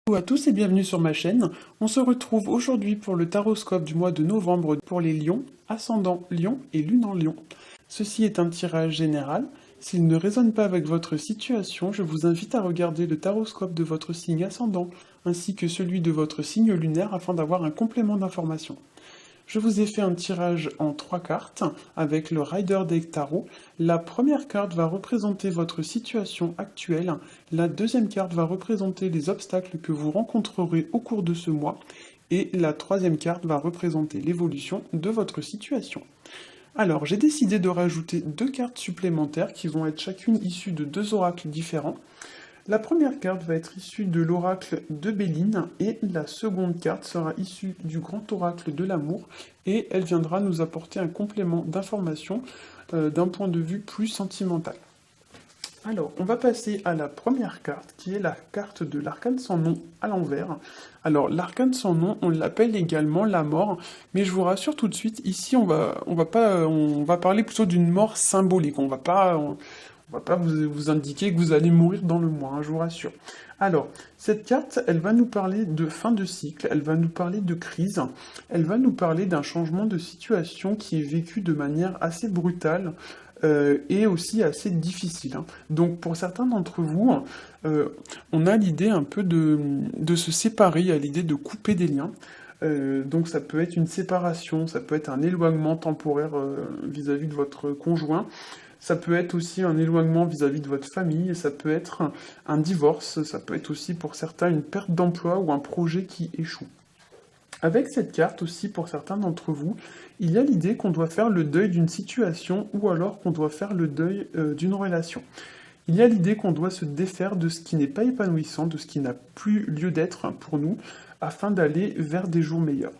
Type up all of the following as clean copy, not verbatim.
Bonjour à tous et bienvenue sur ma chaîne. On se retrouve aujourd'hui pour le taroscope du mois de novembre pour les lions, ascendant lion et lune en lion. Ceci est un tirage général. S'il ne résonne pas avec votre situation, je vous invite à regarder le taroscope de votre signe ascendant ainsi que celui de votre signe lunaire afin d'avoir un complément d'information. Je vous ai fait un tirage en 3 cartes avec le Rider Deck Tarot. La première carte va représenter votre situation actuelle, la deuxième carte va représenter les obstacles que vous rencontrerez au cours de ce mois, et la troisième carte va représenter l'évolution de votre situation. Alors, j'ai décidé de rajouter 2 cartes supplémentaires qui vont être chacune issues de 2 oracles différents. La première carte va être issue de l'oracle de Béline et la seconde carte sera issue du grand oracle de l'amour et elle viendra nous apporter un complément d'information d'un point de vue plus sentimental. Alors, on va passer à la première carte, qui est la carte de l'arcane sans nom à l'envers. Alors, l'arcane sans nom, on l'appelle également la mort, mais je vous rassure tout de suite, ici, on va parler plutôt d'une mort symbolique. On va pas vous indiquer que vous allez mourir dans le mois, hein, je vous rassure. Alors, cette carte, elle va nous parler de fin de cycle, elle va nous parler de crise, elle va nous parler d'un changement de situation qui est vécu de manière assez brutale, et aussi assez difficile, hein. Donc pour certains d'entre vous, on a l'idée un peu de se séparer, il y a l'idée de couper des liens. Donc ça peut être une séparation, ça peut être un éloignement temporaire vis-à-vis de votre conjoint, ça peut être aussi un éloignement vis-à-vis de votre famille, et ça peut être un divorce, ça peut être aussi pour certains une perte d'emploi ou un projet qui échoue. Avec cette carte aussi, pour certains d'entre vous, il y a l'idée qu'on doit faire le deuil d'une situation ou alors qu'on doit faire le deuil d'une relation. Il y a l'idée qu'on doit se défaire de ce qui n'est pas épanouissant, de ce qui n'a plus lieu d'être pour nous, afin d'aller vers des jours meilleurs.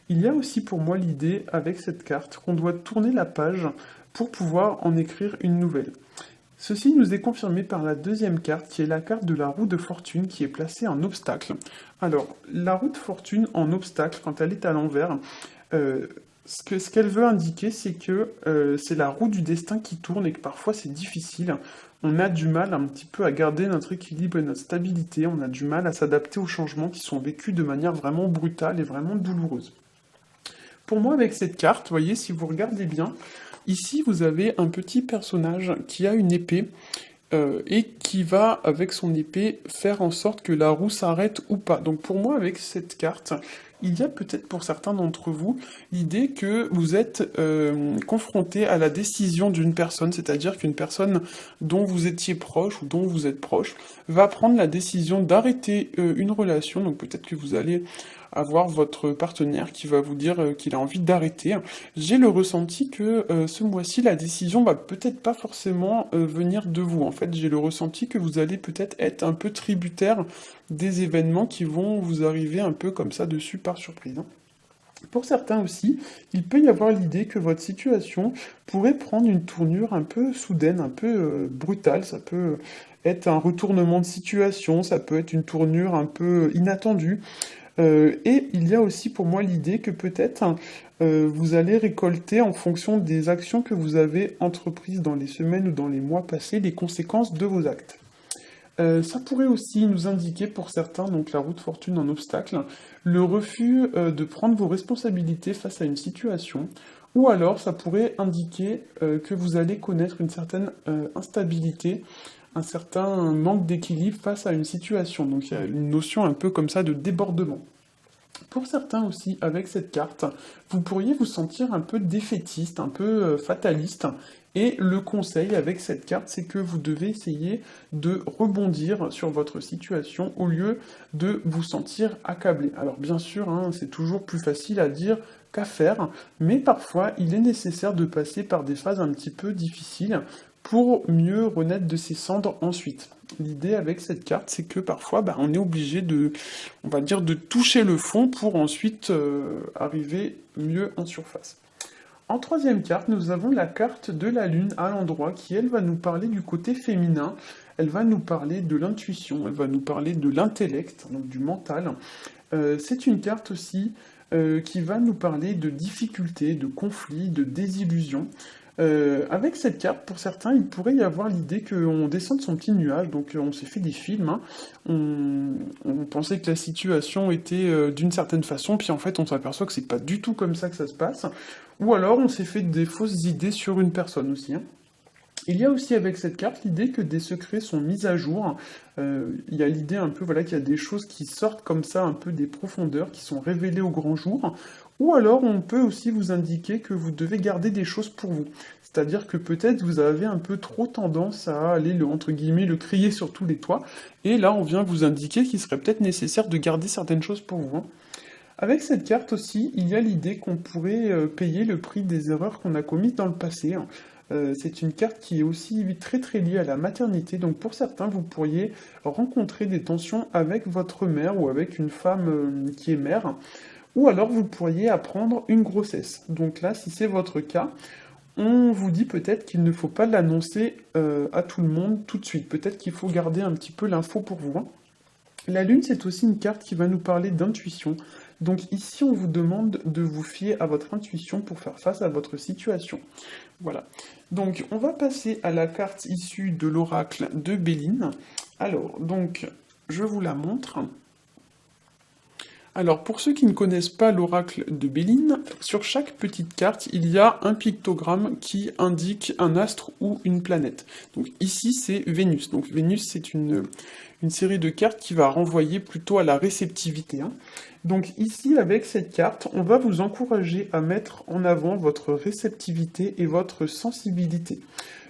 Il y a aussi pour moi l'idée, avec cette carte, qu'on doit tourner la page pour pouvoir en écrire une nouvelle. Ceci nous est confirmé par la deuxième carte, qui est la carte de la roue de fortune, qui est placée en obstacle. Alors, la roue de fortune en obstacle, quand elle est à l'envers, ce qu'elle veut indiquer, c'est que c'est la roue du destin qui tourne et que parfois c'est difficile. On a du mal un petit peu à garder notre équilibre et notre stabilité, on a du mal à s'adapter aux changements qui sont vécus de manière vraiment brutale et vraiment douloureuse. Pour moi, avec cette carte, vous voyez, si vous regardez bien, ici vous avez un petit personnage qui a une épée et qui va, avec son épée, faire en sorte que la roue s'arrête ou pas. Donc pour moi, avec cette carte, il y a peut-être pour certains d'entre vous l'idée que vous êtes confronté à la décision d'une personne, c'est-à-dire qu'une personne dont vous étiez proche ou dont vous êtes proche va prendre la décision d'arrêter une relation, donc peut-être que vous allez avoir votre partenaire qui va vous dire qu'il a envie d'arrêter. J'ai le ressenti que ce mois-ci, la décision va peut-être pas forcément venir de vous. En fait, j'ai le ressenti que vous allez peut-être être un peu tributaire des événements qui vont vous arriver un peu comme ça dessus par surprise, hein. Pour certains aussi, il peut y avoir l'idée que votre situation pourrait prendre une tournure un peu soudaine, un peu brutale. Ça peut être un retournement de situation, ça peut être une tournure un peu inattendue. Et il y a aussi pour moi l'idée que peut-être vous allez récolter en fonction des actions que vous avez entreprises dans les semaines ou dans les mois passés, les conséquences de vos actes. Ça pourrait aussi nous indiquer pour certains, donc la roue de fortune en obstacle, le refus de prendre vos responsabilités face à une situation, ou alors ça pourrait indiquer que vous allez connaître une certaine instabilité, un certain manque d'équilibre face à une situation. Donc il y a une notion un peu comme ça de débordement. Pour certains aussi, avec cette carte, vous pourriez vous sentir un peu défaitiste, un peu fataliste. Et le conseil avec cette carte, c'est que vous devez essayer de rebondir sur votre situation au lieu de vous sentir accablé. Alors bien sûr, hein, c'est toujours plus facile à dire qu'à faire, mais parfois il est nécessaire de passer par des phases un petit peu difficiles pour mieux renaître de ses cendres ensuite. L'idée avec cette carte, c'est que parfois, on est obligé de, on va dire, de toucher le fond pour ensuite arriver mieux en surface. En troisième carte, nous avons la carte de la lune à l'endroit qui, elle, va nous parler du côté féminin, elle va nous parler de l'intuition, elle va nous parler de l'intellect, donc du mental. C'est une carte aussi qui va nous parler de difficultés, de conflits, de désillusions. Avec cette carte, pour certains, il pourrait y avoir l'idée qu'on descend de son petit nuage, donc on s'est fait des films, hein. On pensait que la situation était d'une certaine façon, puis en fait on s'aperçoit que c'est pas du tout comme ça que ça se passe, ou alors on s'est fait des fausses idées sur une personne aussi, hein. Il y a aussi avec cette carte l'idée que des secrets sont mis à jour. Il y a l'idée un peu voilà, qu'il y a des choses qui sortent comme ça, un peu des profondeurs, qui sont révélées au grand jour. Ou alors on peut aussi vous indiquer que vous devez garder des choses pour vous. C'est-à-dire que peut-être vous avez un peu trop tendance à aller, entre guillemets, le crier sur tous les toits. Et là on vient vous indiquer qu'il serait peut-être nécessaire de garder certaines choses pour vous, hein. Avec cette carte aussi, il y a l'idée qu'on pourrait payer le prix des erreurs qu'on a commises dans le passé, hein. C'est une carte qui est aussi très très liée à la maternité, donc pour certains, vous pourriez rencontrer des tensions avec votre mère ou avec une femme qui est mère, ou alors vous pourriez apprendre une grossesse. Donc là, si c'est votre cas, on vous dit peut-être qu'il ne faut pas l'annoncer à tout le monde tout de suite. Peut-être qu'il faut garder un petit peu l'info pour vous, hein. La lune, c'est aussi une carte qui va nous parler d'intuition. Donc ici, on vous demande de vous fier à votre intuition pour faire face à votre situation. Voilà. Donc, on va passer à la carte issue de l'oracle de Béline. Alors, donc, je vous la montre. Alors, pour ceux qui ne connaissent pas l'oracle de Béline, sur chaque petite carte, il y a un pictogramme qui indique un astre ou une planète. Donc ici, c'est Vénus. Donc Vénus, c'est une série de cartes qui va renvoyer plutôt à la réceptivité, hein. Donc ici, avec cette carte, on va vous encourager à mettre en avant votre réceptivité et votre sensibilité.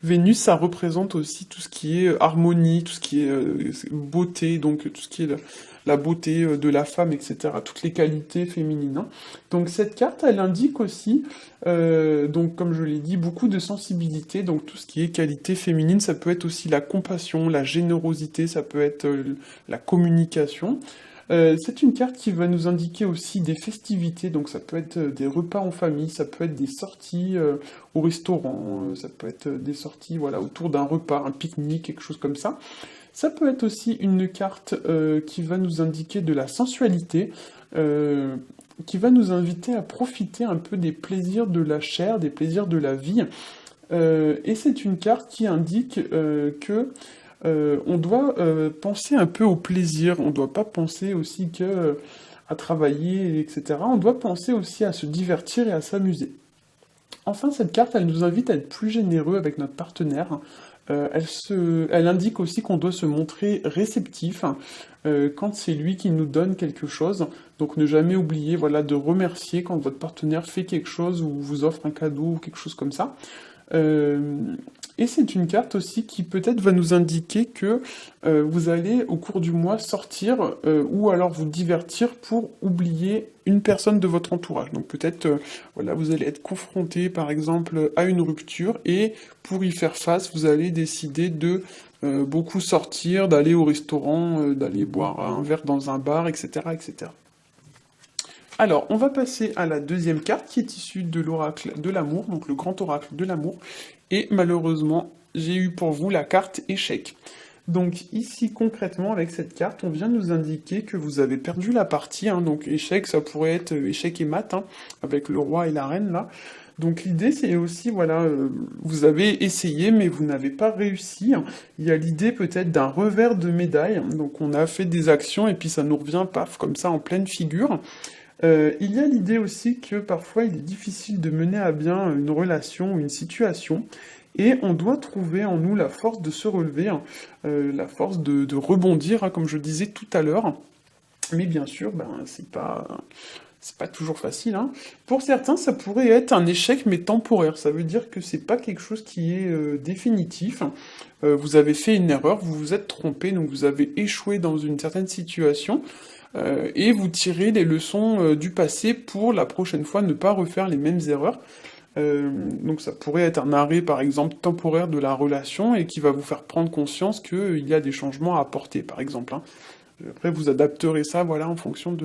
Vénus, ça représente aussi tout ce qui est harmonie, tout ce qui est beauté, donc tout ce qui est la beauté de la femme, etc. Toutes les qualités féminines, hein. Donc cette carte, elle indique aussi, donc comme je l'ai dit, beaucoup de sensibilité, donc tout ce qui est qualité féminine, ça peut être aussi la compassion, la générosité, ça peut être la communication. C'est une carte qui va nous indiquer aussi des festivités, donc ça peut être des repas en famille, ça peut être des sorties au restaurant, ça peut être des sorties voilà, autour d'un repas, un pique-nique, quelque chose comme ça. Ça peut être aussi une carte qui va nous indiquer de la sensualité, qui va nous inviter à profiter un peu des plaisirs de la chair, des plaisirs de la vie. Et c'est une carte qui indique que on doit penser un peu au plaisir, on ne doit pas penser aussi que à travailler, etc. On doit penser aussi à se divertir et à s'amuser. Enfin, cette carte, elle nous invite à être plus généreux avec notre partenaire. Elle indique aussi qu'on doit se montrer réceptif quand c'est lui qui nous donne quelque chose. Donc ne jamais oublier voilà, de remercier quand votre partenaire fait quelque chose ou vous offre un cadeau ou quelque chose comme ça. Et c'est une carte aussi qui peut-être va nous indiquer que vous allez au cours du mois sortir ou alors vous divertir pour oublier une personne de votre entourage. Donc peut-être voilà, vous allez être confronté par exemple à une rupture et pour y faire face, vous allez décider de beaucoup sortir, d'aller au restaurant, d'aller boire un verre dans un bar, etc., etc. Alors, on va passer à la deuxième carte qui est issue de l'oracle de l'amour, donc le grand oracle de l'amour. Et malheureusement, j'ai eu pour vous la carte échec. Donc ici, concrètement, avec cette carte, on vient nous indiquer que vous avez perdu la partie, hein. Donc échec, ça pourrait être échec et mat, hein, avec le roi et la reine, là. Donc l'idée, c'est aussi, voilà, vous avez essayé, mais vous n'avez pas réussi, hein. Il y a l'idée peut-être d'un revers de médaille. Donc on a fait des actions, et puis ça nous revient, paf, comme ça, en pleine figure. Il y a l'idée aussi que parfois il est difficile de mener à bien une relation ou une situation, et on doit trouver en nous la force de se relever, hein, la force de rebondir, hein, comme je disais tout à l'heure. Mais bien sûr, ben, c'est pas toujours facile, hein. Pour certains, ça pourrait être un échec, mais temporaire. Ça veut dire que c'est pas quelque chose qui est définitif. Vous avez fait une erreur, vous vous êtes trompé, donc vous avez échoué dans une certaine situation. Et vous tirez les leçons du passé pour la prochaine fois ne pas refaire les mêmes erreurs. Donc ça pourrait être un arrêt par exemple temporaire de la relation et qui va vous faire prendre conscience qu'il y a des changements à apporter par exemple, hein. Après vous adapterez ça voilà, en fonction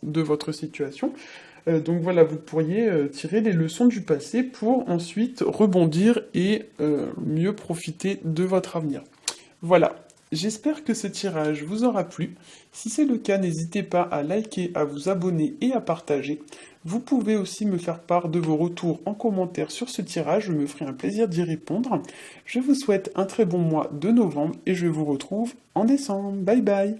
de votre situation. Donc voilà, vous pourriez tirer les leçons du passé pour ensuite rebondir et mieux profiter de votre avenir. Voilà. J'espère que ce tirage vous aura plu. Si c'est le cas, n'hésitez pas à liker, à vous abonner et à partager. Vous pouvez aussi me faire part de vos retours en commentaire sur ce tirage, je me ferai un plaisir d'y répondre. Je vous souhaite un très bon mois de novembre et je vous retrouve en décembre. Bye bye!